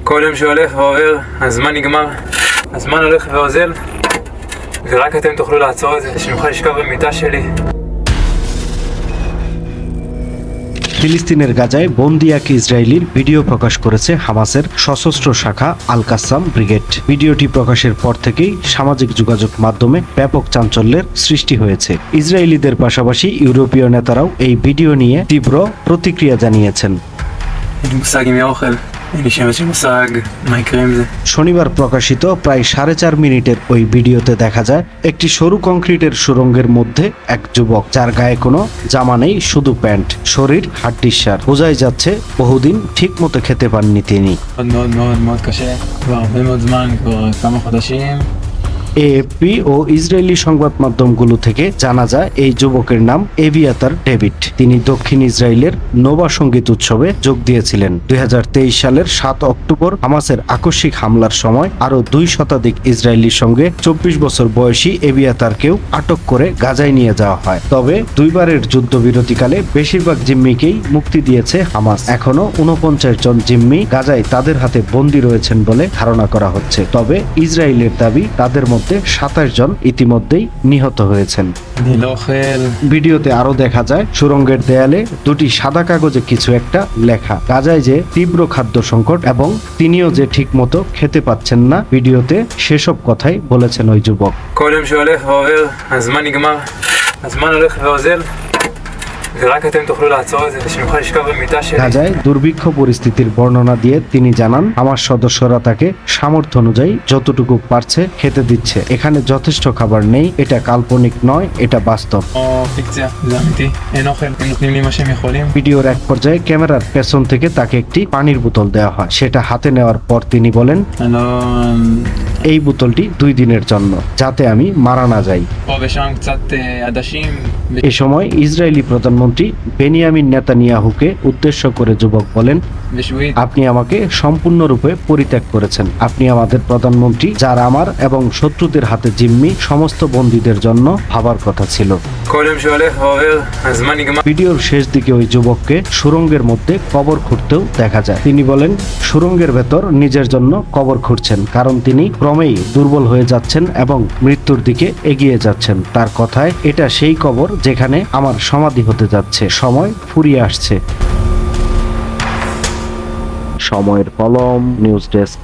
כל יום שהולך ועובר, הזמן נגמר, הזמן הולך ואוזל, ורק אתם תוכלו לעצור את זה, שנוכל לשכב במיטה שלי. ফিলিস্তিনের গাজায় বন্দি এক ইসরায়েলির ভিডিও প্রকাশ করেছে হামাসের সশস্ত্র শাখা আল কাসাম ব্রিগেড। ভিডিওটি প্রকাশের পর থেকেই সামাজিক যোগাযোগ মাধ্যমে ব্যাপক চাঞ্চল্যের সৃষ্টি হয়েছে। ইসরায়েলিদের পাশাপাশি ইউরোপীয় নেতারাও এই ভিডিও নিয়ে তীব্র প্রতিক্রিয়া জানিয়েছেন। শনিবার প্রকাশিত প্রায় 4.5 মিনিটের ওই ভিডিওতে দেখা যায় একটি সরু কংক্রিটের সুড়ঙ্গের মধ্যে এক যুবক, যার গায়ে কোনো জামা নেই, শুধু প্যান্ট, শরীর হাড্ডির সার। বোঝাই যাচ্ছে বহুদিন ঠিক মতো খেতে পাননি তিনি। এএফপি ও ইসরায়েলি সংবাদ মাধ্যমগুলো থেকে জানা যায় এই যুবকের নাম এভিয়াতার ডেভিড। তিনি দক্ষিণ ইসরায়েলের নোবা সঙ্গীত উৎসবে যোগ দিয়েছিলেন। 2023 সালের 7 অক্টোবর হামাসের আকস্মিক হামলার সময় আরো 2 শতাধিক ইসরায়েলির সঙ্গে 24 বছর বয়সী এভিয়াতারকেও আটক করে গাজায় নিয়ে যাওয়া হয়। তবে দুইবারের যুদ্ধবিরতিকালে বেশিরভাগ জিম্মিকেই মুক্তি দিয়েছে হামাস। এখনো 49 জন জিম্মি গাজায় তাদের হাতে বন্দী রয়েছেন বলে ধারণা করা হচ্ছে। তবে ইসরায়েলের দাবি তাদের মধ্যে 27 জন ইতিমধ্যেই নিহত হয়েছেন। ভিডিওতে আরো দেখা যায় সুড়ঙ্গের দেয়ালে দুটি সাদা কাগজে কিছু একটা লেখা। গাজায় যে তীব্র খাদ্য সংকট এবং তিনিও যে ঠিক মতো খেতে পাচ্ছেন না, ভিডিওতে সেসব কথাই বলেছেন ওই যুবক। כל יום שהולך ועובר, הזמן נגמר, הזמן הולך ואוזל, ורק אתם תוכלו לעצור את זה, שנוכל לשכב במיטה שלי. গাজায় দুর্ভিক্ষ পরিস্থিতির বর্ণনা দিয়ে তিনি জানান, আমার সদস্যরা তাকে সামর্থ্য অনুযায়ী যতটুকু পারছে খেতে দিচ্ছে। এখানে যথেষ্ট খাবার নেই, এটা কাল্পনিক নয়, এটা বাস্তব। ভিডিওর এক পর্যায়ে ক্যামেরার পেছন থেকে তাকে একটি পানির বোতল দেওয়া হয়। সেটা হাতে নেওয়ার পর তিনি বলেন, এই বোতলটি 2 দিনের জন্য, যাতে আমি মারা না যাই। এ সময় ইসরায়েলি প্রধানমন্ত্রী বেনিয়ামিন নেতানিয়াহুকে উদ্দেশ্য করে যুবক বলেন, আপনি আমাকে সম্পূর্ণরূপে পরিত্যাগ করেছেন। আপনি আমাদের প্রধানমন্ত্রী, যার আমার এবং শত্রুদের হাতে জিম্মি সমস্ত বন্দীদের জন্য ভাবার কথা ছিল। ভিডিওর শেষ দিকে ওই যুবককে সুড়ঙ্গের মধ্যে কবর খুঁড়তেও দেখা যায়। তিনি বলেন, সুড়ঙ্গের ভেতর নিজের জন্য কবর খুঁড়ছেন, কারণ তিনি ক্রমেই দুর্বল হয়ে যাচ্ছেন এবং মৃত্যুর দিকে এগিয়ে যাচ্ছেন। তার কথায়, এটা সেই কবর যেখানে আমার সমাধি হতে যাচ্ছে। সময় ফুরিয়ে আসছে। সময়ের কলম, নিউজ ডেস্ক।